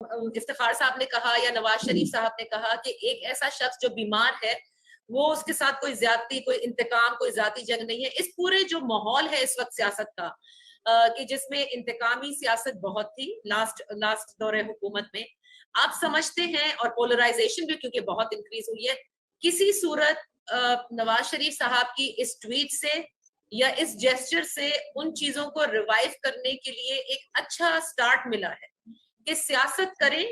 इफ्तिखार साहब ने कहा या नवाज शरीफ साहब ने कहा कि एक ऐसा शख्स जो बीमार है, वो उसके साथ कोई ज्यादती, कोई इंतकाम, कोई जाती जंग नहीं है। इस पूरे जो माहौल है इस वक्त सियासत का, कि जिसमें इंतकामी सियासत बहुत थी लास्ट दौरे हुकूमत में, आप समझते हैं, और पोलराइजेशन भी क्योंकि बहुत इंक्रीज हुई है, किसी सूरत नवाज शरीफ साहब की इस ट्वीट से या इस जेस्चर से उन चीजों को रिवाइव करने के लिए एक अच्छा स्टार्ट मिला है कि सियासत करें,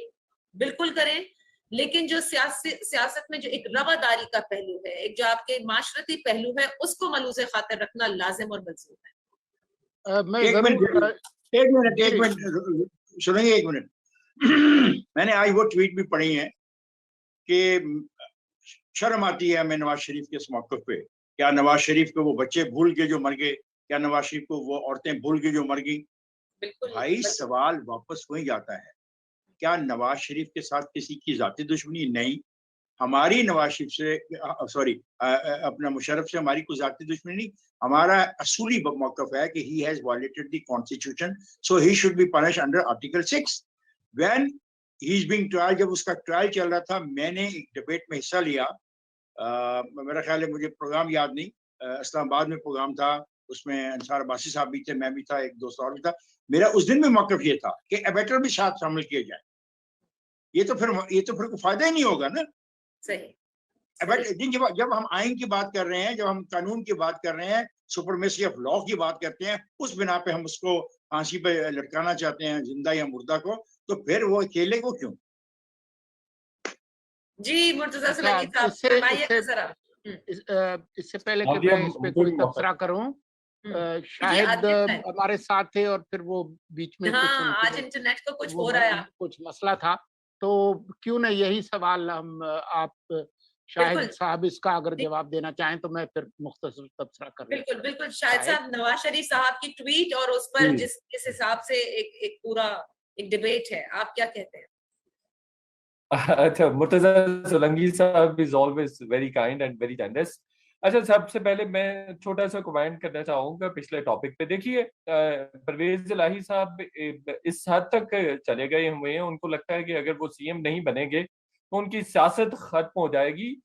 बिल्कुल करें, लेकिन जो सियासत में जो एक रवादारी का पहलू है, एक जो आपके माशरती पहलू है, उसको मलूज़े खातिर रखना लाजिम और मलज़ूम है। एक मिनट सुनिए, एक मिनट। मैंने आज वो ट्वीट भी पढ़ी है कि शर्म आती है हमें नवाज शरीफ के इस मौके पे। क्या नवाज शरीफ को वो बच्चे भूल के जो मर गए? क्या नवाज शरीफ को वो औरतें भूल के जो मर गई? भाई सवाल वापस वही जाता है, क्या नवाज शरीफ के साथ किसी की जाती दुश्मनी? नहीं, हमारी नवाज शरीफ से, सॉरी, अपना मुशर्रफ से हमारी कोई जाती दुश्मनी नहीं। हमारा असूली मौक़िफ़ है कि he has violated the constitution, so he should be punished under article 6 when he is being trial. जब उसका ट्रायल चल रहा था, मैंने एक डिबेट में हिस्सा लिया। मेरा ख्याल है, मुझे प्रोग्राम याद नहीं, इस्लामाबाद में प्रोग्राम था, उसमें अंसार अब्बासी साहब भी थे, मैं भी था, एक दोस्त और भी था। मेरा उस दिन भी मौक़िफ़ ये था कि एबेटर भी साथ शामिल किए जाए। ये तो फिर कोई फायदा ही नहीं होगा ना। सही। जब हम आइन की बात कर रहे हैं, जब हम कानून की बात कर रहे हैं, सुपरमेसी ऑफ लॉ की बात करते हैं, उस बिना पे हम उसको फांसी पे लटकाना चाहते हैं, जिंदा या मुर्दा को, तो फिर वो अकेले को क्यों? जी मुर्तजा सुलंगी साहब, फरमाइए जरा। इससे पहले कि मैं इस पे कोई तबसरा करूं, शायद हमारे साथ थे और फिर वो बीच में आज इंटरनेट को कुछ हो रहा है, कुछ मसला था, तो क्यों ना यही सवाल हम आप शाहिद साहब इसका अगर जवाब देना चाहें तो मैं फिर मुख्तसर तबसरा कर। बिल्कुल बिल्कुल, शाहिद साहब, नवाज शरीफ साहब की ट्वीट और उस पर जिस हिसाब से एक पूरा एक डिबेट है, आप क्या कहते हैं? अच्छा, मुर्तजा सोलंकी साहब is always very kind and very generous. अच्छा, सबसे पहले मैं छोटा सा कमेंट करना चाहूंगा पिछले टॉपिक पे। देखिए, परवेज इलाही साहब इस हद तक चले गए हुए हैं, उनको लगता है कि अगर वो सीएम नहीं बनेंगे तो उनकी सियासत खत्म हो जाएगी।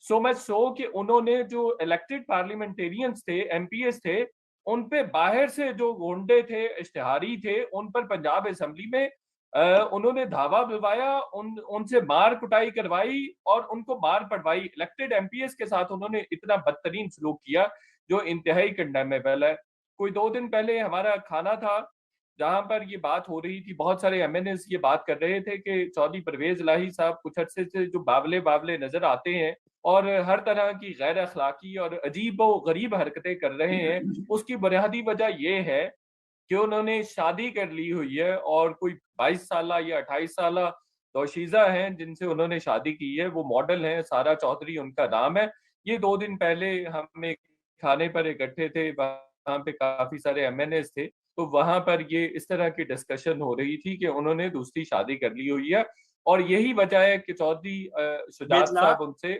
सो मच सो कि उन्होंने जो इलेक्टेड पार्लियामेंटेरियंस थे, एमपीएस थे, उन पे बाहर से जो गुंडे थे, इश्तिहारी थे, उन पर पंजाब असेंबली में उन्होंने धावा बुलवाया, उनसे मार कुटाई करवाई और उनको मार पड़वाई। इलेक्टेड एमपीएस के साथ उन्होंने इतना बदतरीन सलूक किया जो इंतहाई कंडेमेबल है। कोई 2 दिन पहले हमारा खाना था जहां पर ये बात हो रही थी, बहुत सारे एमएनएस ये बात कर रहे थे कि चौधरी परवेज इलाही साहब कुछ अर्से से जो बावले बावले नजर आते हैं और हर तरह की गैर अखलाकी और अजीब व गरीब हरकतें कर रहे हैं, उसकी बुनियादी वजह यह है कि उन्होंने शादी कर ली हुई है और कोई 22 साल या 28 साल दोशीजा हैं जिनसे उन्होंने शादी की है, वो मॉडल हैं, सारा चौधरी उनका नाम है। ये 2 दिन पहले हम एक खाने पर इकट्ठे थे, वहां पे काफी सारे एमएनएस थे, तो वहां पर ये इस तरह की डिस्कशन हो रही थी कि उन्होंने दूसरी शादी कर ली हुई है और यही वजह है कि चौधरी शुजात साहब उनसे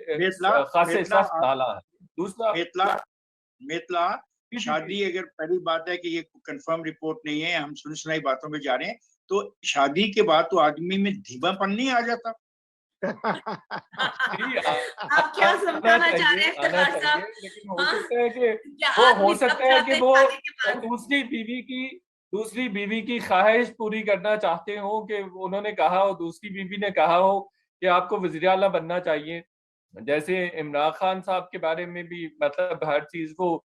खासे सख्त नाला है। दूसरा मेतला शादी, अगर पहली बात है कि ये कंफर्म रिपोर्ट नहीं है, हम सुनी सुनाई बातों में जा रहे हैं, तो शादी के बाद तो आदमी में धीमापन नहीं आ जाता? आप क्या समझाना चाह रहे हैं साहब? लेकिन हो सकता है कि वो दूसरी बीवी की ख्वाहिश पूरी करना चाहते हो, कि उन्होंने कहा हो, दूसरी बीवी ने कहा हो कि आपको वज़ीर आला बनना चाहिए। जैसे इमरान खान साहब के बारे में भी मतलब हर चीज को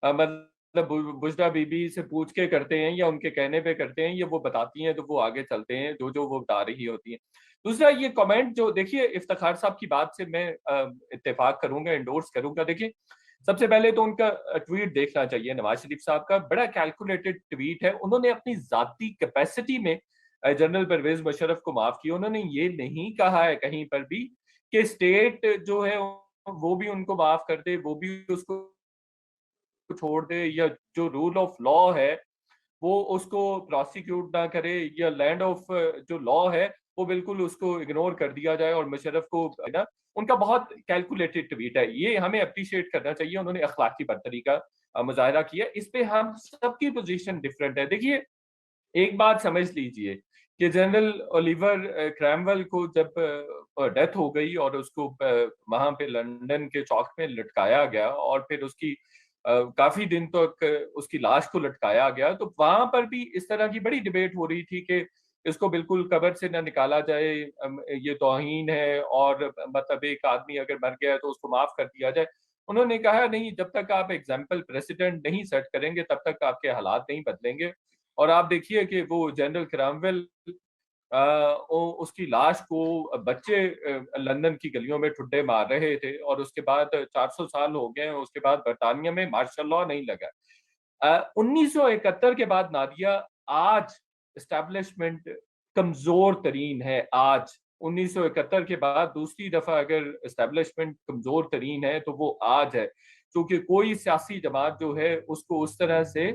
मतलब बुशरा बीबी से पूछ के करते हैं या उनके कहने पे करते हैं, या वो बताती हैं तो वो आगे चलते हैं जो वो बता रही होती हैं। दूसरा ये कमेंट जो, देखिए इफ्तिखार साहब की बात से मैं इत्तेफाक करूंगा, इंडोर्स करूंगा। देखिए, सबसे पहले तो उनका ट्वीट देखना चाहिए, नवाज शरीफ साहब का बड़ा कैलकुलेटेड ट्वीट है। उन्होंने अपनी जाती कैपेसिटी में जनरल परवेज मुशर्रफ को माफ किया। उन्होंने ये नहीं कहा है कहीं पर भी कि स्टेट जो है वो भी उनको माफ कर दे, वो भी उसको छोड़ दे, या जो रूल ऑफ लॉ है वो उसको प्रोसिक्यूट ना करे, या लैंड ऑफ जो लॉ है वो बिल्कुल उसको इग्नोर कर दिया जाए और मुशर्रफ को ना। उनका बहुत कैलकुलेटेड ट्वीट है, ये हमें अप्रिशिएट करना चाहिए। उन्होंने अखलाकी बरतरी का मुजाहरा किया। इस पे हम सबकी पोजीशन डिफरेंट है। देखिए, एक बात समझ लीजिए कि जनरल ओलिवर क्रैमवेल को जब डेथ हो गई और उसको वहां पे लंदन के चौक में लटकाया गया और फिर उसकी काफी दिन तक उसकी लाश को लटकाया गया, तो वहां पर भी इस तरह की बड़ी डिबेट हो रही थी कि इसको बिल्कुल कब्र से ना निकाला जाए, ये तौहीन है, और मतलब एक आदमी अगर मर गया है तो उसको माफ कर दिया जाए। उन्होंने कहा नहीं, जब तक आप एग्जाम्पल प्रेसिडेंट नहीं सेट करेंगे तब तक आपके हालात नहीं बदलेंगे। और आप देखिए कि वो जनरल क्रैमवेल उसकी लाश को बच्चे लंदन की गलियों में ठुड्डे मार रहे थे, और उसके बाद 400 साल हो गए, उसके बाद बरतानिया में मार्शल लॉ नहीं लगा। 1971 के बाद नादिया, आज एस्टेब्लिशमेंट कमजोर तरीन है। आज 1971 के बाद दूसरी दफा अगर एस्टेब्लिशमेंट कमजोर तरीन है तो वो आज है, क्योंकि कोई सियासी जमात जो है उसको उस तरह से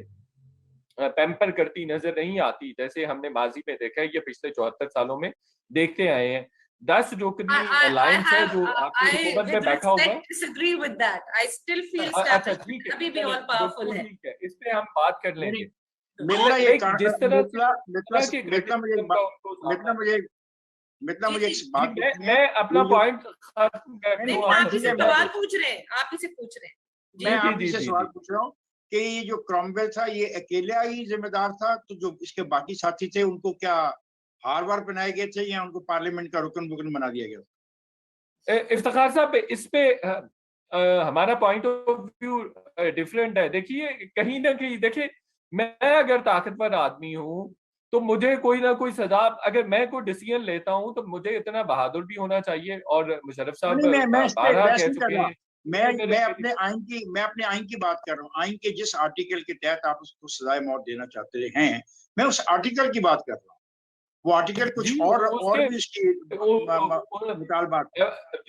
पैम्पर करती नजर नहीं आती जैसे हमने माजी में देखा है, ये पिछले 74 सालों में देखते आए हैं। 10 रुकनी अलायंस है जो आपकी हुकूमत में बैठा हुआ है। disagree with that. I still feel अच्छा ठीक है, अभी भी all powerful है। ठीक है, इस पे हम बात कर लेंगे। मित्रा ये जिस तरह मुझे एक बात, मैं अपना पॉइंट खत्म कर दूं। आप ही से सवाल पूछ रहे हैं, आप ही से पूछ रहे हैं। मैं आपसे सवाल पूछ रहा हूँ कि ये जो क्रॉमवेल था ये अकेला ही जिम्मेदार था, तो जो इसके बाकी साथी थे उनको क्या हार वार बनाए गए थे या उनको पार्लियामेंट का रुकन बुकन बना दिया गया? इफ्तिखार साहब, इस पे हमारा पॉइंट ऑफ व्यू डिफरेंट है। देखिए कहीं ना कहीं, देखिए मैं अगर ताकतवर आदमी हूँ तो मुझे कोई ना कोई सजा, अगर मैं कोई डिसीजन लेता हूँ तो मुझे इतना बहादुर भी होना चाहिए। और मुशर्रफ साहब बारहा कह चुके हैं, मैं अपने आइन की बात कर रहा हूँ। आइन के जिस आर्टिकल के तहत आप उसको सजाए मौत देना चाहते हैं, मैं उस आर्टिकल की बात कर रहा हूँ। वो आर्टिकल कुछ और भी इसकी मुतालबात,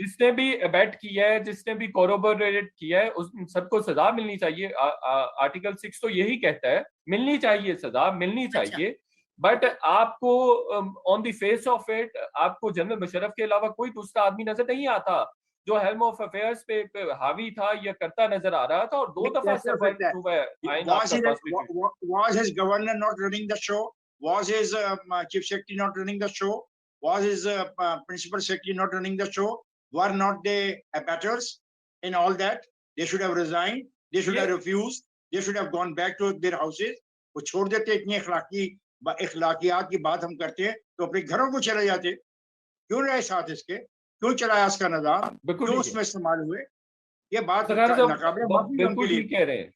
जिसने भी अबैट किया है, जिसने भी कोरोबोरेट किया है, उस सबको सजा मिलनी चाहिए। आर्टिकल 6 तो यही कहता है, मिलनी चाहिए, सजा मिलनी चाहिए। बट आपको on the face of it आपको जनरल मुशर्रफ के अलावा कोई दूसरा आदमी नजर नहीं आता जो हेल्म ऑफ अफेयर्स पे हावी था या करता नजर आ रहा था। और 2 दफा सर्वाइव हुआ है। Was his governor not running the show? Was his chief secretary not running the show? Was his principal secretary not running the show? Were not they abettors in all that? They should have resigned. They should have refused. They should have gone back to their houses. वो छोड़ देते। इतनी इखलाकियात की बात हम करते हैं तो अपने घरों को चले जाते। क्यों रहे साथ इसके? क्यों चलाया इसका निजाम? क्यों उसमें इस्तेमाल हुए? ये बात बिल्कुल ठीक कह रहे हैं।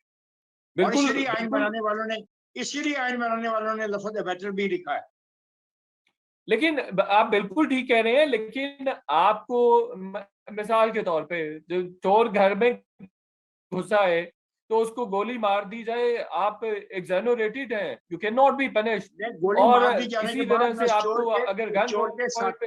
बिल्कुल। इसीलिए आइन बनाने वालों ने लफ्ज अबैटर भी लिखा है। लेकिन आप बिल्कुल ठीक कह रहे हैं, लेकिन आपको मिसाल के तौर पे जो चोर घर में घुसा है तो उसको गोली मार दी जाए, आप एग्जोनरेटेड हैं, you can not be punished. और इसी तरह से आपको अगर गन